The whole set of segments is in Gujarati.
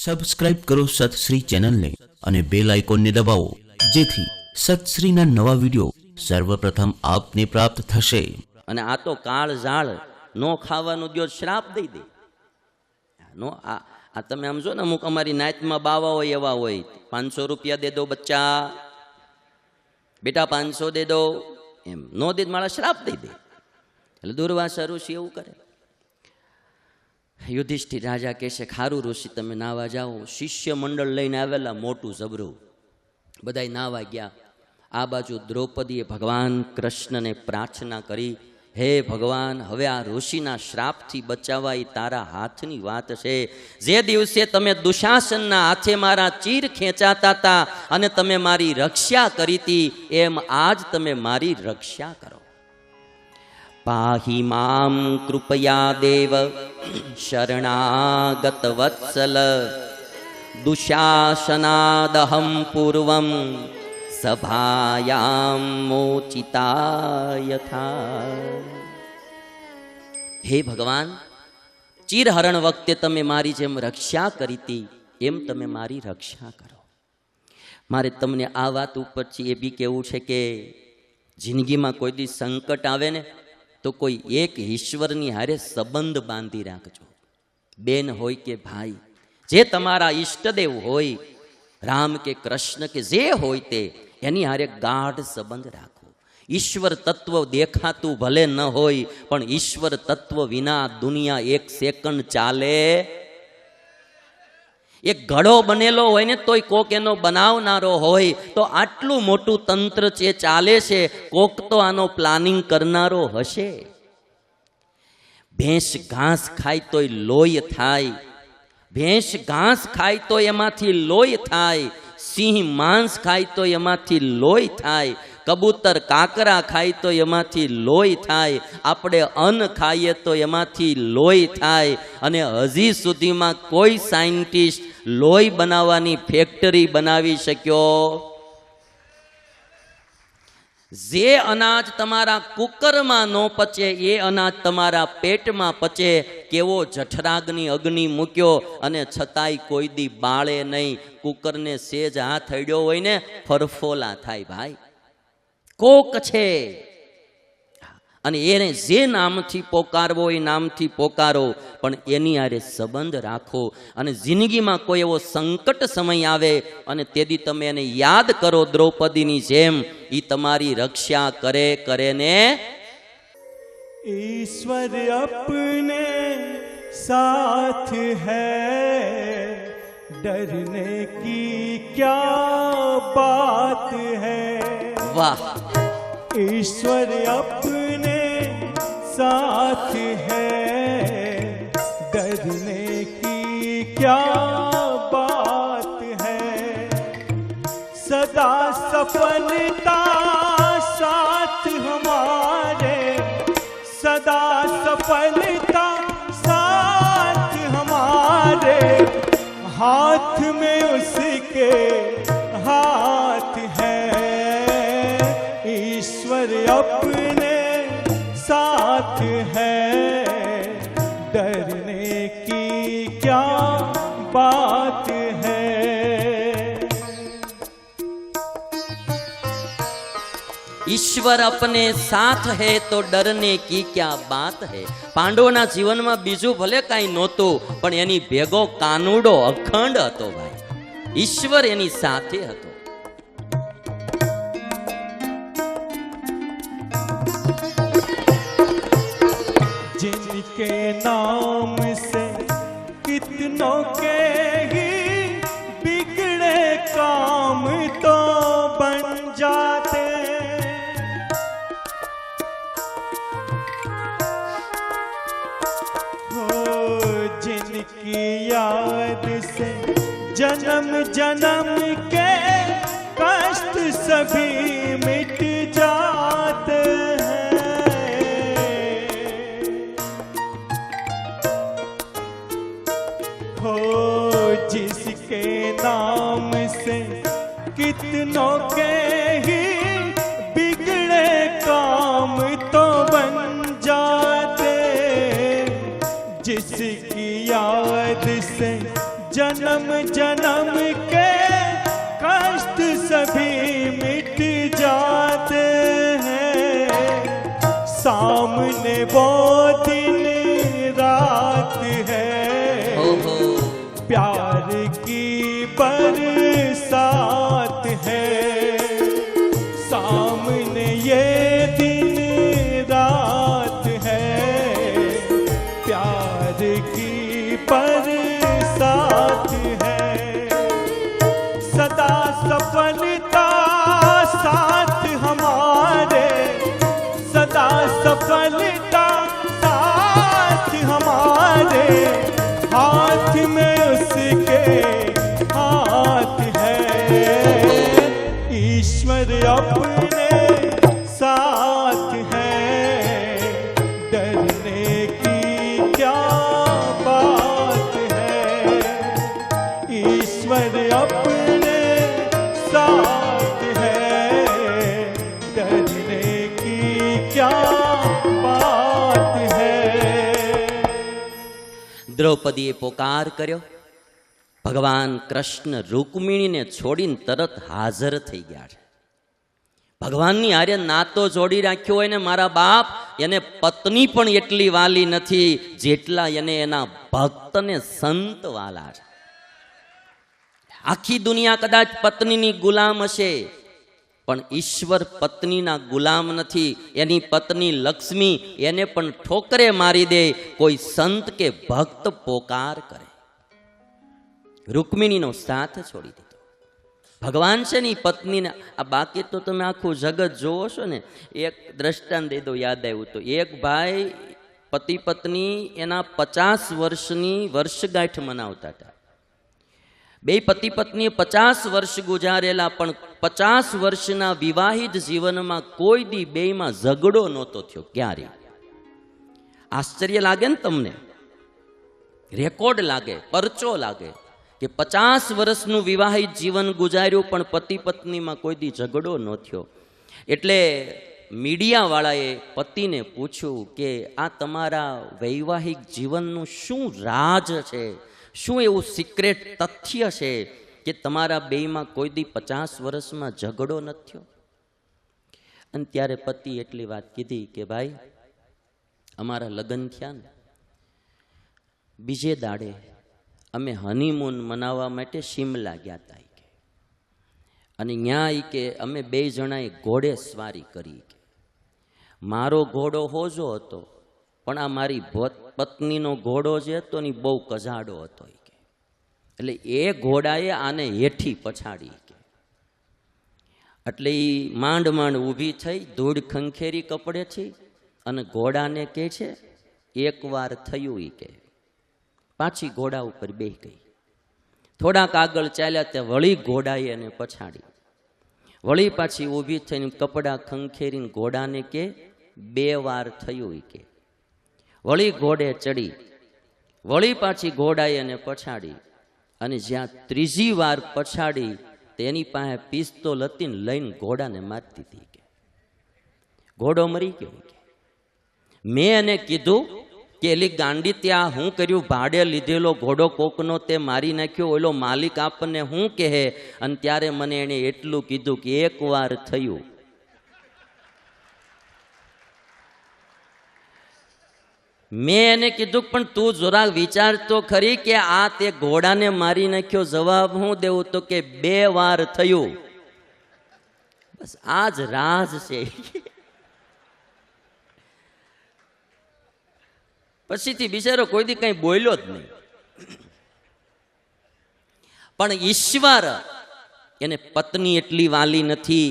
સબસ્ક્રાઇબ કરો સતશ્રી ચેનલને અને બેલ આઇકોનને દબાવો, જેથી સતશ્રીના નવા વિડીયો સર્વપ્રથમ આપને પ્રાપ્ત થશે. અને આ તો કાળ ઝાળ નો ખાવાનું દ્યો શ્રાપ દઈ દે. નો આ તમે આમ જો ને, અમુક અમારી નાતમાં બાવા હોય એવા હોય, 500 રૂપિયા દે દો બચ્ચા, બેટા 500 દે દો, એમ નો દે મારા શ્રાપ દઈ દે. એટલે દુર્વાસા ઋષિ એવું કરે. યુધિષ્ઠિર રાજા કહે છે, ખારું ઋષિ તમે નાવા જાઓ. શિષ્ય મંડળ લઈને આવેલા મોટું જબરું, બધાય નાવા ગયા. આ બાજુ દ્રૌપદીએ ભગવાન કૃષ્ણને પ્રાર્થના કરી, હે ભગવાન, હવે આ ઋષિના શ્રાપથી બચાવવા એ તારા હાથની વાત છે. જે દિવસે તમે દુશાસનના હાથે મારા ચીર ખેંચાતા હતા અને તમે મારી રક્ષા કરી હતી, એમ આજ તમે મારી રક્ષા કરો. પાહી મામ કૃપયા દેવ શરણાગત વત્સલ, દુશાસનાદહમ પૂર્વમ સભાયામ મોચિતાયથા. હે ભગવાન, ચીરહરણ વખતે તમે મારી જેમ રક્ષા કરી હતી, એમ તમે મારી રક્ષા કરો. મારે તમને આ વાત ઉપરથી એ બી કહેવું છે કે જિંદગીમાં કોઈ દી સંકટ આવે ને, તો કોઈ એક ઈશ્વરની હારે સંબંધ બાંધી રાખજો. બેન હોય કે ભાઈ, જે તમારા ઈષ્ટદેવ હોય, રામ કે કૃષ્ણ કે જે હોય તે, એની હારે ગાઢ સંબંધ રાખો. ઈશ્વર તત્વ દેખાતું ભલે ન હોય, પણ ઈશ્વર તત્વ વિના દુનિયા એક સેકન્ડ ચાલે. એક ઘડો બનેલો હોય ને તોય કોક એનો બનાવનારો હોય, તો આટલું મોટું તંત્ર જે ચાલે છે, કોક તો આનો પ્લાનિંગ કરનારો હશે. ભેંસ ઘાસ ખાય તોય લોહી થાય, ભેંસ ઘાસ ખાય તો એમાંથી લોહી થાય, સિંહ માંસ ખાય તો એમાંથી લોહી થાય, કબૂતર કાકરા ખાય તો એમાંથી લોહી થાય, આપણે અન્ન ખાઈએ તો એમાંથી લોહી થાય. અને હજી સુધીમાં કોઈ સાયન્ટિસ્ટ લોહી બનાવવાની ફેક્ટરી બનાવી શક્યો? જે અનાજ તમારા કુકરમાં ન પચે, એ અનાજ તમારા પેટમાં પચે. કેવો જઠરાગ્નિ અગ્નિ મૂક્યો અને છતાંય કોઈ દી બાળે નહીં. કુકરને સેજ હાથ અડ્યો હોય ને, ફરફોલા થાય ભાઈ. કોક છે, અને એને જે નામથી પોકારવો એ નામથી પોકારો, પણ એની હારે સંબંધ રાખો. અને જિંદગીમાં કોઈ એવો સંકટ સમય આવે અને તેથી તમે એને યાદ કરો દ્રૌપદીની જેમ, એ તમારી રક્ષા કરે ને. ईश्वर अपने साथ है, डरने की क्या बात है. વાહ! ईश्वर अपने साथ है, डरने की क्या बात है. सदा सफलता साथ हमारे, सदा सफलता साथ हमारे, हाथ में उसके हाथ है. ईश्वर अपने साथ है, डरने की क्या बात है. ઈશ્વર અપને સાથ હૈ તો ડરને કી ક્યા બાત હૈ. પાંડવોના જીવનમાં બીજું ભલે કાંઈ નહોતું, પણ એની ભેગો કાનુડો અખંડ હતો ભાઈ. ઈશ્વર એની સાથે હતો. जिनके नाम से कितनों के ही बिगड़े काम तो बन जाते. जिनकी याद से जन्म जन्म के कष्ट सभी मिट जाते हैं. हो जिसके नाम से कितनों के ही बिगड़े काम तो बन जाते. जिसकी याद से जन्म जन्म जन्म के कष्ट सभी मिट जाते हैं, सामने वो दिन रात है, प्यार की बरसात है, सामने ये दिन रात है, प्यार की बरसात है, सदा सफलता साथ हमारे, सदा सफलता साथ हमारे, हाथ में उसके हाथ है, ईश्वर अपने साथ है, डरने की क्या बात है, ईश्वर अपने साथ है, डरने की क्या बात है। દ્રૌપદીએ પોકાર કર્યો. ભગવાન કૃષ્ણ રૂકમિણીને છોડીને તરત હાજર થઈ ગયા છે. ભગવાનની હારે નાતો જોડી રાખ્યો હોય ને મારા બાપ, એને પત્ની પણ એટલી વાલી નથી જેટલા એને એના ભક્તને સંત વાલા છે. આખી દુનિયા કદાચ પત્નીની ગુલામ હશે, પણ ઈશ્વર પત્નીના ગુલામ નથી. એની પત્ની લક્ષ્મી એને પણ ઠોકરે મારી દે કોઈ સંત કે ભક્ત પોકાર કરે. રૂકમિણીનો સાથ છોડી દીધો. ભગવાન છે ને પત્નીને, આ બાકી તો તમે આખું જગત જોવો છો ને. એક દ્રષ્ટાંત દઈ દો, યાદ આવ્યું તો. એક ભાઈ પતિ પત્ની એના 50 વર્ષની વર્ષગાંઠ મનાવતા હતા. બે પતિ પત્નીએ 50 વર્ષ ગુજારેલા, પણ 50 વર્ષના વિવાહિત જીવનમાં કોઈ દી બેયમાં ઝઘડો નહોતો થયો ક્યારે. આશ્ચર્ય લાગે ને તમને? રેકોર્ડ લાગે, પરચો લાગે કે 50 વર્ષનું વિવાહિત જીવન ગુજાર્યું પણ પતિ પત્નીમાં કોઈ દી ઝઘડો ન થયો. એટલે મીડિયાવાળાએ પતિને પૂછ્યું કે આ તમારા વૈવાહિક જીવનનું શું રાજ છે, શું એવું સિક્રેટ તથ્ય છે કે તમારા બેયમાં કોઈ દી 50 વર્ષમાં ઝઘડો ન થયો? અને ત્યારે પતિ એટલી વાત કીધી કે ભાઈ, અમારા લગ્ન થયા ને બીજે દાડે અમે હનીમૂન મનાવવા માટે શિમલા ગયા હતા કે, અને ત્યાં કે અમે 2 જણાએ ઘોડે સવારી કરી. કે મારો ઘોડો હોજો હતો, પણ આ મારી પત્નીનો ઘોડો જે હતો ને બહુ કજાડો હતો. કે એટલે એ ઘોડાએ આને હેઠી પછાડી. કે એટલે એ માંડ માંડ ઊભી થઈ, ધૂળ ખંખેરી કપડેથી, અને ઘોડાને કહે છે એકવાર થયું. એ કે પાછી ઘોડા ઉપર બેસી ગઈ. થોડાક આગળ ચાલ્યા ત્યાં વળી ઘોડાએ એને પછાડી. વળી પાછી ઊભી થઈને કપડાં ખંખેરીને ઘોડાને કે 2 વાર થયું. કે વળી ઘોડે ચડી, વળી પાછી ઘોડાએ એને પછાડી, અને જ્યાં 3જી વાર પછાડી તેની પાસે પિસ્તોલ હતી ને લઈને ઘોડાને મારતી હતી. કે ઘોડો મરી ગયો. કે મેં એને કીધું કે એલી ગાંડી ત્યાં હું કર્યું, ભાડે લીધેલો ઘોડો કોકનો તે મારી નાખ્યો, ઓલો માલિક આપણને હું કહે? અને ત્યારે મને એને એટલું કીધું કે 1 વાર થયું. મેં એને કીધું પણ તું જરા વિચાર તો ખરી કે આ તે ઘોડાને મારી નાખ્યો. જવાબ હું દેવું તો કે 2 વાર થયું. બસ આ જ રાજ છે. પછીથી બિચારો કોઈ દી કઈ બોલ્યો જ નહીં. પણ ઈશ્વર એને પત્ની એટલી વાલી નથી.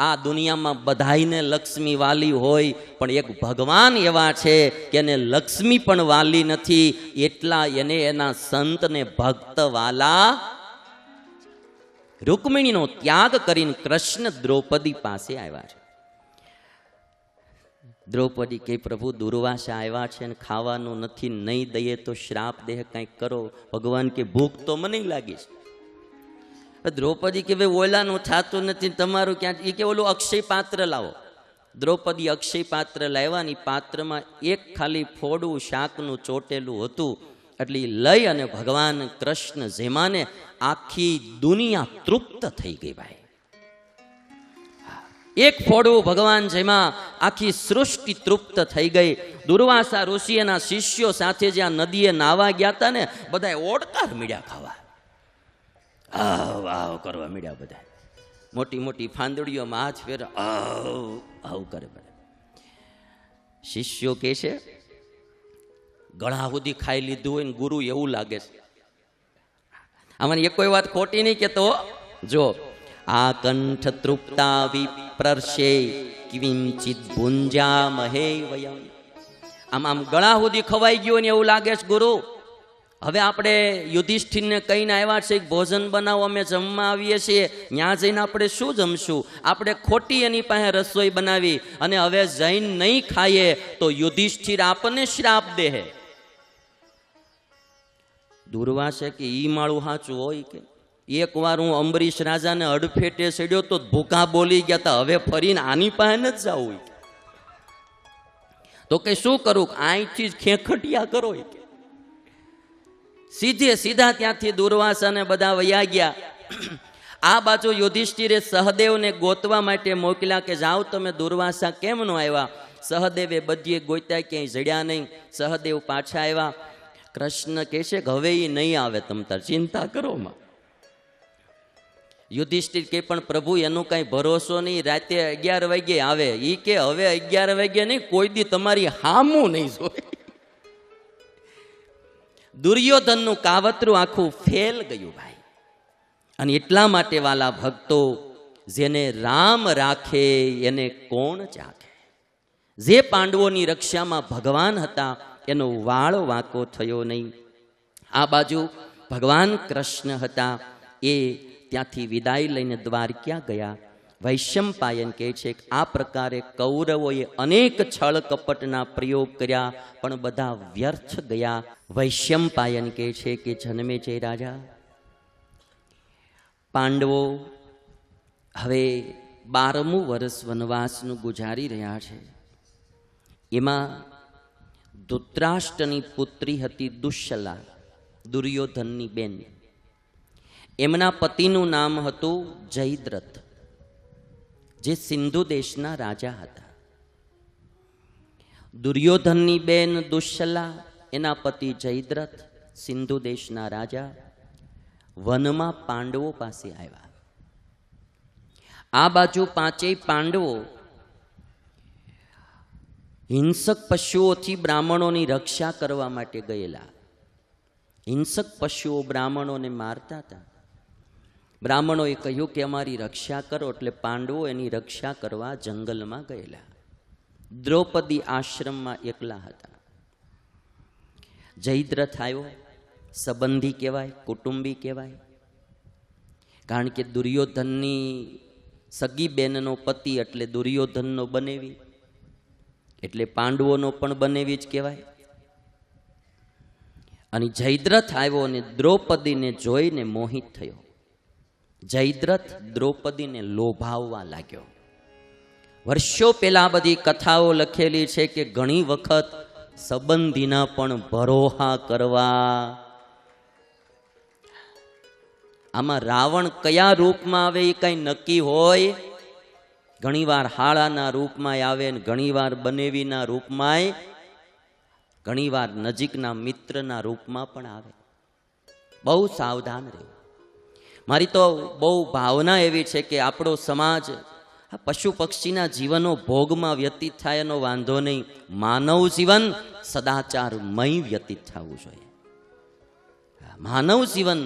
આ દુનિયામાં બધાઈને લક્ષ્મી વાલી હોય, પણ એક ભગવાન એવા છે કે એને લક્ષ્મી પણ વાલી નથી, એટલા એને એના સંતને ભક્ત વાલા. રૂકમિણીનો ત્યાગ કરીને કૃષ્ણ દ્રૌપદી પાસે આવ્યા છે. દ્રૌપદી કે પ્રભુ દુર્વાસા આવ્યા છે ને ખાવાનું નથી, નહીં દઈએ તો શ્રાપ દેહ કંઈક કરો. ભગવાન કે ભૂખ તો મને લાગી છે. દ્રૌપદી કે ભાઈ ઓલાનું થતું નથી, તમારું ક્યાં? એ કે ઓલું અક્ષય પાત્ર લાવો. દ્રૌપદી અક્ષય પાત્ર લાવવાની, પાત્રમાં એક ખાલી ફોડું શાકનું ચોટેલું હતું. એટલે લઈ અને ભગવાન કૃષ્ણ જેમાને આખી દુનિયા તૃપ્ત થઈ ગઈ ભાઈ. એક ફોડું ભગવાન જેમાં આખી સૃષ્ટિ તૃપ્ત થઈ ગઈ. દુર્વાસા ઋષિ એના શિષ્યો સાથે જ્યાં નદીએ નાવા ગયા હતા ને, બધા ઓડકાર મીડ્યા ખાવા, આવ આવ કરવા મીડ્યા. બધા મોટી મોટી ફાંદડીઓમાં હાથ ફેર આવ આવ કરે. બધા શિષ્યો કે છે ગળા સુધી ખાઈ લીધું હોય ને ગુરુ એવું લાગે છે. આમાં એક કોઈ વાત ખોટી નહીં કેતો. જો આ કંઠ તૃપ્તા વિપ્રર્ષે કિંચિત ભુંજા મહે વયમ. આમ ગળા સુધી ખવાઈ ગયો ને એવું લાગે છે ગુરુ. હવે આપણે યુધિષ્ઠિરને કહીને આવ્યા છે ભોજન બનાવો, અમે જમવા આવીએ છીએ, ત્યાં જઈને આપણે શું જમશું? આપણે ખોટી એની પાસે રસોઈ બનાવી અને હવે જઈને નહીં ખાઈએ તો યુધિષ્ઠિર આપણને શ્રાપ દે. દુર્વાસે કે ઈ માળું સાચું હોય કે? એક વાર હું અંબરીશ રાજાને અડફેટે ચડ્યો તો ભૂકા બોલી ગયા હતા, હવે ફરીને આની પાસે ન જ જવું. તો કે શું કરું? અહીંથી જ ખેખટિયા કરો. સીધે સીધા ત્યાંથી દુર્વાસાને બધા વયા ગયા. આ બાજુ યુધિષ્ઠિરે સહદેવને ગોતવા માટે મોકલ્યા કે જાઓ તમે. દુર્વાસા કેમ ન આવ્યા? સહદેવે બધીએ ગોત્યા, ક્યાંય જડ્યા નહીં. સહદેવ પાછા આવ્યા. કૃષ્ણ કહે છે કે હવે એ નહીં આવે, તમ તાર ચિંતા કરો માં. યુધિષ્ઠિર કે પણ પ્રભુ એનો કાંઈ ભરોસો નહીં, રાતે 11 વાગે આવે. એ કે હવે 11 વાગે નહીં, કોઈ દી તમારી હામું નહીં જોઈ. દુર્યોધનનું કાવતરું આખું ફેલ ગયું ભાઈ. અને એટલા માટે વાલા ભક્તો, જેને રામ રાખે એને કોણ ચાખે? જે પાંડવોની રક્ષામાં ભગવાન હતા એનો વાળ વાંકો થયો નહીં. આ બાજુ ભગવાન કૃષ્ણ હતા, એ ત્યાંથી વિદાય લઈને દ્વારકા ગયા. વૈશંપાયન કહે છે કે આ પ્રકારે કૌરવોએ અનેક છળ કપટના પ્રયોગ કર્યા, પણ બધા વ્યર્થ ગયા. વૈશંપાયન કહે છે કે જન્મેજય રાજા, પાંડવો હવે 12મું વર્ષ વનવાસનું ગુજારી રહ્યા છે. એમાં ધૃતરાષ્ટ્રની પુત્રી હતી દુશ્શલા, દુર્યોધનની બેન. એમના પતિનું નામ હતું જયદ્રથ, જે સિંધુ દેશના રાજા હતા. દુર્યોધનની બેન દુશ્શલા, એના પતિ જયદ્રથ, સિંધુ દેશના રાજા, વનમાં પાંડવો પાસે આવ્યા. આ બાજુ પાંચેય પાંડવો હિંસક પશુઓથી બ્રાહ્મણોની રક્ષા કરવા માટે ગયેલા. હિંસક પશુઓ બ્રાહ્મણોને મારતા હતા. બ્રાહ્મણોએ કહ્યું કે અમારી રક્ષા કરો, એટલે પાંડવો એની રક્ષા કરવા જંગલમાં ગયેલા. દ્રૌપદી આશ્રમમાં એકલા હતા. જયદ્રથ આવ્યો, સંબંધી કહેવાય, કુટુંબી કહેવાય, કારણ કે દુર્યોધનની સગી બેનનો પતિ એટલે દુર્યોધનનો બનેવી, એટલે પાંડવોનો પણ બનેવી જ કહેવાય. અને જયદ્રથ આવ્યો અને દ્રૌપદીને જોઈને મોહિત થયો. જયદ્રથ દ્રૌપદીને લોભાવવા લાગ્યો. વર્ષો પહેલા બધી કથાઓ લખેલી છે કે ઘણી વખત સંબંધીના પણ ભરોહા કરવા. આમાં રાવણ કયા રૂપમાં આવે એ કઈ નક્કી હોય? ઘણીવાર હાળાના રૂપમાં આવે, ઘણીવાર બનેવીના રૂપમાં, ઘણીવાર નજીકના મિત્રના રૂપમાં પણ આવે. બહુ સાવધાન રહેવું. મારી તો બહુ ભાવના એવી છે કે આપણો સમાજ આ પશુ પક્ષીના જીવનો ભોગમાં વ્યતીત થાય એનો વાંધો નહીં, માનવ જીવન સદાચારમય વ્યતીત થવું જોઈએ. માનવ જીવન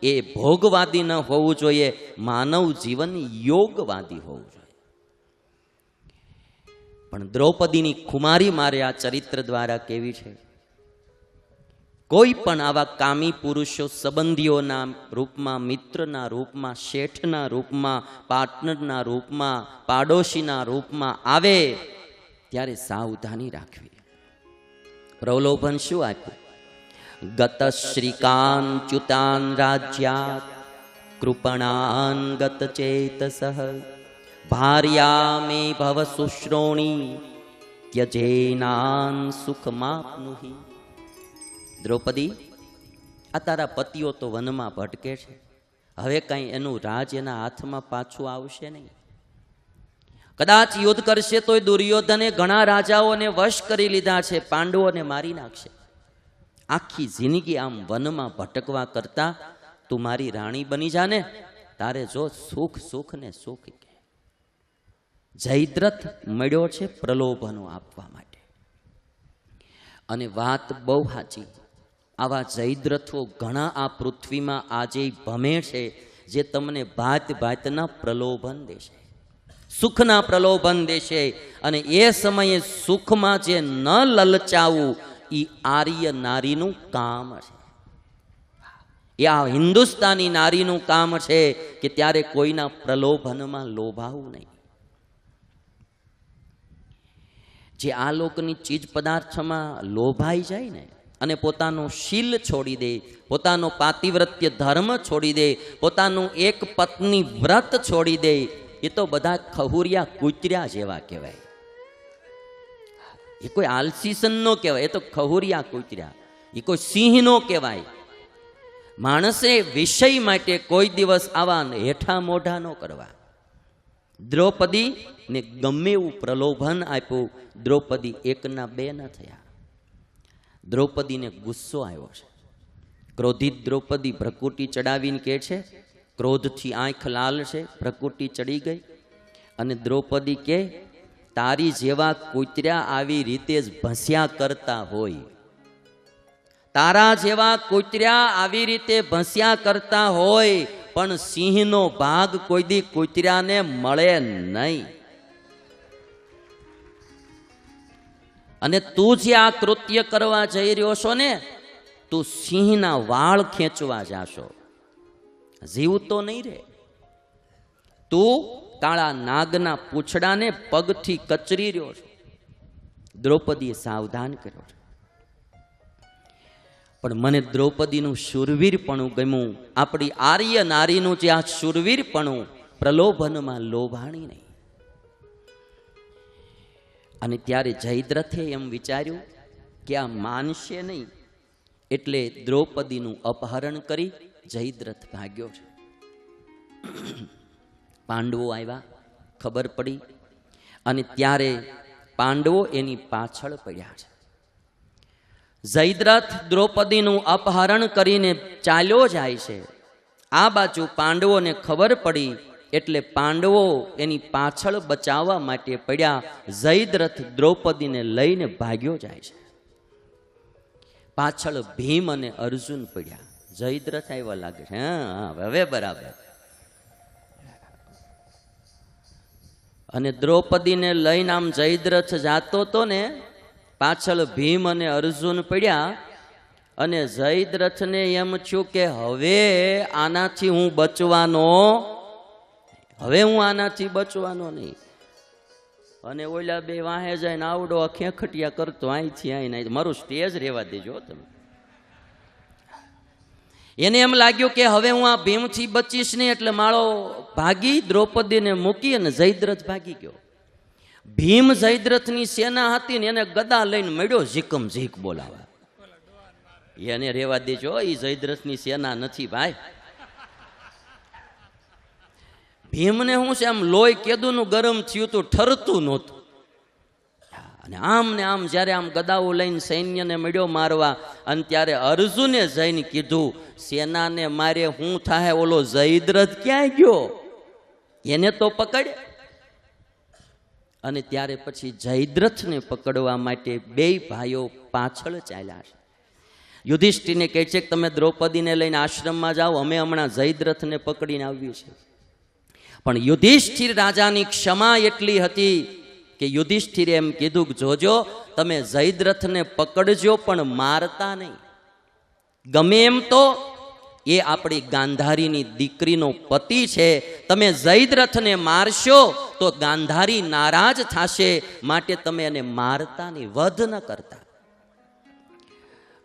એ ભોગવાદી ન હોવું જોઈએ, માનવ જીવન યોગવાદી હોવું જોઈએ. પણ દ્રૌપદીની ખુમારી મારે આ ચરિત્ર દ્વારા કેવી છે? કોઈ પણ આવા કામી પુરુષો સંબંધીઓના રૂપમાં, મિત્રના રૂપમાં, શેઠના રૂપમાં, પાર્ટનરના રૂપમાં, પાડોશીના રૂપમાં આવે ત્યારે સાવધાની રાખવી. પ્રલોભન શું આપ્યું? ગત શ્રીકાન ચ્યુતાન રાજ્યાત કૃપણાન ગત ચેતસઃ ભાર્યા મે ભવ શુશ્રોણી ત્યજેનાન સુખમાપ્નુહિ. દ્રૌપદી, આ તારા પતિઓ તો વનમાં ભટકે છે, હવે કાંઈ એનું રાજ એના હાથમાં પાછું આવશે નહીં. કદાચ યુદ્ધ કરશે તોય દુર્યોધને ઘણા રાજાઓને વશ કરી લીધા છે, પાંડવોને મારી નાખશે. આખી જિંદગી આમ વનમાં ભટકવા કરતા તું મારી રાણી બની જાને, તારે જો સુખ સુખ ને સુખ. જયદ્રથ મળ્યો છે પ્રલોભનો આપવા માટે. અને વાત બહુ સાચી, આવા જયદ્રથો ઘણા આ પૃથ્વીમાં આજે ભમે છે, જે તમને ભાત ભાતના પ્રલોભન દેશે, સુખના પ્રલોભન દેશે. અને એ સમયે સુખમાં જે ન લલચાવું એ આર્ય નારીનું કામ છે. એ આ હિન્દુસ્તાની નારીનું કામ છે કે ત્યારે કોઈના પ્રલોભનમાં લોભાવું નહીં. જે આ લોકની ચીજ પદાર્થમાં લોભાઈ જાય ને અને પોતાનો શીલ છોડી દે, પોતાનો પાતિવ્રત્ય ધર્મ છોડી દે, પોતાનું એક પત્ની વ્રત છોડી દે, એ તો બધા ખહુરિયા કૂતર્યા જેવા કહેવાય. એ કોઈ આલસીસન નો કહેવાય, એ તો ખહુરિયા કૂતર્યા, એ કોઈ સિંહ નો કહેવાય. માણસે વિષય માટે કોઈ દિવસ આવા હેઠા મોઢા નો કરવા. દ્રૌપદી ને ગમે એવું પ્રલોભન આપ્યું, દ્રૌપદી એકના બે ન થયા. દ્રૌપદીને ગુસ્સો આવ્યો છે. ક્રોધિત દ્રૌપદી ભ્રકુટી ચડાવીને કહે છે, ક્રોધથી આંખ લાલ છે, ભ્રકુટી ચડી ગઈ. અને દ્રૌપદી કે તારી જેવા કૂતર્યા આવી રીતે જ ભસ્યા કરતા હોય, તારા જેવા કૂતર્યા આવી રીતે ભસ્યા કરતા હોય, પણ સિંહનો ભાગ કોઈ દી કૂતર્યાને મળે નહીં. અને તું જે આ કૃત્ય કરવા જઈ રહ્યો છો ને, તું સિંહના વાળ ખેંચવા જાશો, જીવતો નહીં રે. તું કાળા નાગના પૂંછડાને પગથી કચરી રહ્યો છો. દ્રૌપદીએ સાવધાન કર્યો છે. પણ મને દ્રૌપદીનું શૂરવીરપણું ગમ્યું. આપણી આર્ય નારીનું જે આ શૂરવીરપણું, પ્રલોભનમાં લોભાણી નહીં. અને ત્યારે જયદ્રથે એમ વિચાર્યું કે આ માનશે નહીં, એટલે દ્રૌપદીનું અપહરણ કરી જયદ્રથ ભાગ્યો છે. પાંડવો આવ્યા, ખબર પડી, અને ત્યારે પાંડવો એની પાછળ પડ્યા છે. જયદ્રથ દ્રૌપદીનું અપહરણ કરીને ચાલ્યો જાય છે. આ બાજુ પાંડવોને ખબર પડી, એટલે પાંડવો એની પાછળ બચાવવા માટે પડ્યા. જયદ્રથ દ્રૌપદીને લઈને ભાગ્યો જાય છે. પાછળ ભીમ અને અર્જુન પડ્યા. જયદ્રથ આવ્યા લાગે છે. હા, હવે બરાબર. અને દ્રૌપદીને લઈને આમ જયદ્રથ જાતો તો ને, પાછળ ભીમ અને અર્જુન પડ્યા. અને જયદ્રથને એમ થયું કે હવે આનાથી હું બચવાનો નહીં. અને ઓલા બે વાહે જઈને આવડો ખેખટિયા કરતો, અહીંથી અહીં, મારું સ્ટેજ રહેવા દેજો તમે. એને એમ લાગ્યું કે હવે હું આ ભીમથી બચીશ નહીં, એટલે માળો ભાગી દ્રૌપદીને મૂકી અને જયદ્રથ ભાગી ગયો. ભીમ જયદ્રથની સેના હતી ને એને ગદા લઈને મળ્યો ઝીકમ ઝીક બોલાવા. એને રહેવા દેજો, એ જયદ્રથની સેના નથી ભાઈ. ભીમને શું છે, આમ લોહી કેદુનું ગરમ થયું તું, ઠરતું નહોતું. અને આમ ને આમ જ્યારે આમ ગદાઓ લઈને સૈન્યને મળ્યો મારવા, અને ત્યારે અર્જુને જઈને કીધું, સેનાને મારે શું થાય, ઓલો જયદ્રથ ક્યાં ગયો, એને તો પકડ. અને ત્યારે પછી જયદ્રથને પકડવા માટે બે ભાઈઓ પાછળ ચાલ્યા છે. યુધિષ્ઠિરને કહે છે કે તમે દ્રૌપદીને લઈને આશ્રમમાં જાઓ, અમે હમણાં જયદ્રથને પકડીને આવીએ છીએ. પણ યુધિષ્ઠિર રાજાની ક્ષમા એટલી હતી કે યુધિષ્ઠિરે એમ કીધું કે જોજો, તમે જયદ્રથને પકડજો પણ મારતા નહીં. ગમે એમ તો એ આપણી ગાંધારીની દીકરીનો પતિ છે, તમે જયદ્રથને મારશો તો ગાંધારી નારાજ થશે, માટે તમે એને મારતા નહીં, વધ ન કરતા.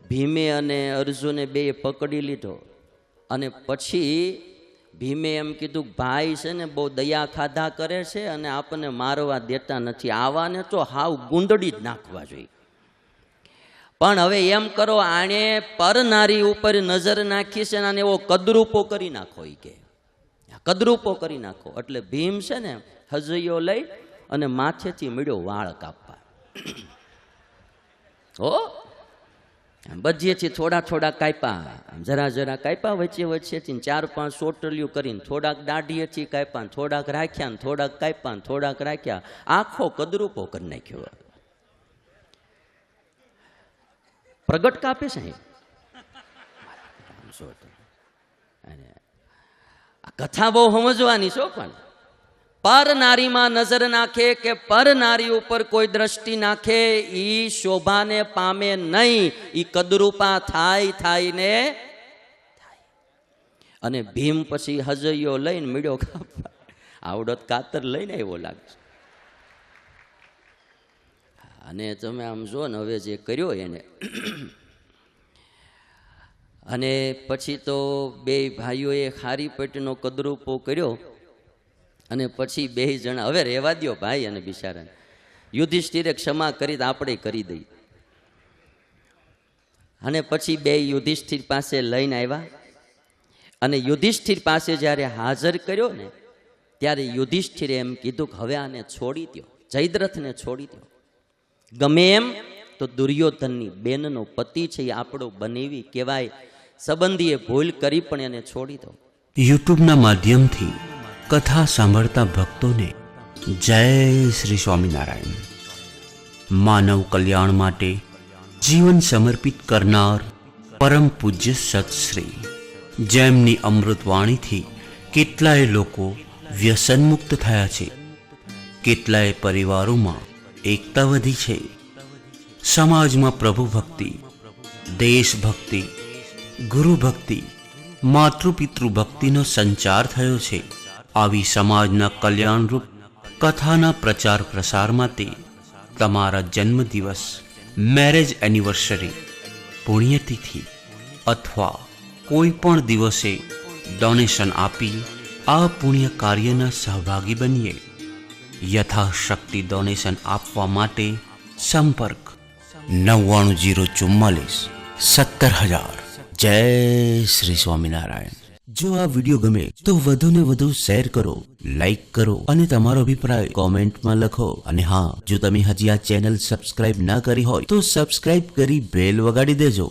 ભીમે અને અર્જુને બે પકડી લીધો. અને પછી ભીમે એમ કીધું, ભાઈ છે ને બહુ દયા ખાધા કરે છે અને આપણને મારવા દેતા નથી, આવાને તો હાવ ગુંદડી જ નાખવા જોઈએ. પણ હવે એમ કરો, આણે પર નારી ઉપર નજર નાખી છે ને આને એવો કદરૂપો કરી નાખો. એ કે કદરૂપો કરી નાખો. એટલે ભીમ છે ને હજૈયો લઈ અને માથેથી મળ્યો વાળ કાપવા. હો બજીએથી થોડા થોડા કાપ્યા, જરા જરા કાપ્યા, વચ્ચે વચ્ચેથી 4-5 સોટલીઓ કરીને થોડાક દાઢીએથી કાપ્યા, થોડાક રાખ્યા ને થોડાક કાપ્યા ને થોડાક રાખ્યા, આખો કદરૂપો કરી નાખ્યો. પ્રગટ કાપે છે અને આ કથા બહુ સમજવાની છો. પણ પર નારીમાં નજર નાખે કે પર નારી ઉપર કોઈ દ્રષ્ટિ નાખે ઈ શોભાને પામે નહીં, ઈ કદરૂપા થાય ને થાય. અને ભીમ પછી હજૈયો લઈને મીડ્યો કાપવા. આવડત કાતર લઈને એવો લાગે. અને તમે આમ જો ને હવે જે કર્યો એને. અને પછી તો બે ભાઈઓએ ખારી પેટનો કદરૂપો કર્યો. અને પછી બે જણા હવે રહેવા દ્યો ભાઈ અને બિચારાને. યુધિષ્ઠિરે ક્ષમા કરી તો આપણે કરી દઈએ. અને પછી બે યુધિષ્ઠિર પાસે લઈને આવ્યા. અને યુધિષ્ઠિર પાસે જ્યારે હાજર કર્યો ને ત્યારે યુધિષ્ઠિરે એમ કીધું કે હવે આને છોડી દો, જયદ્રથને છોડી દો. ગમે એમ તો દુર્યોધનની બેનનો પતિ છે, એ આપણો બનેવી કહેવાય. સંબંધીએ ભૂલ કરી પણ એને છોડી દો. યુટ્યુબના માધ્યમથી કથા સાંભળતા ભક્તોને જય શ્રી સ્વામિનારાયણ. માનવ કલ્યાણ માટે જીવન સમર્પિત કરનાર પરમ પૂજ્ય સત્શ્રી, જેમની અમૃતવાણીથી કેટલાય લોકો વ્યસનમુક્ત થયા છે, કેટલાય પરિવારોમાં એકતા વધી છે, સમાજમાં પ્રભુ ભક્તિ, દેશભક્તિ, ગુરુ ભક્તિ, માતૃપિતૃ ભક્તિનો સંચાર થયો છે. આવી સમાજના કલ્યાણરૂપ કથાના પ્રચાર પ્રસાર માટે તમારા જન્મદિવસ, મેરેજ એનિવર્સરી, પુણ્યતિથિ અથવા કોઈ પણ દિવસે ડોનેશન આપી આ પુણ્ય કાર્યના સહભાગી બનીએ. યથાશક્તિ ડોનેશન આપવા માટે સંપર્ક 9904 17000. જય શ્રી સ્વામિનારાયણ. જો આ વિડીયો ગમે તો વધુને વધુ શેર કરો, લાઈક કરો અને તમારો અભિપ્રાય કોમેન્ટમાં લખો. અને હા, જો તમે હજી આ ચેનલ સબસ્ક્રાઇબ ના કરી હોય તો સબસ્ક્રાઇબ કરી બેલ વગાડી દેજો.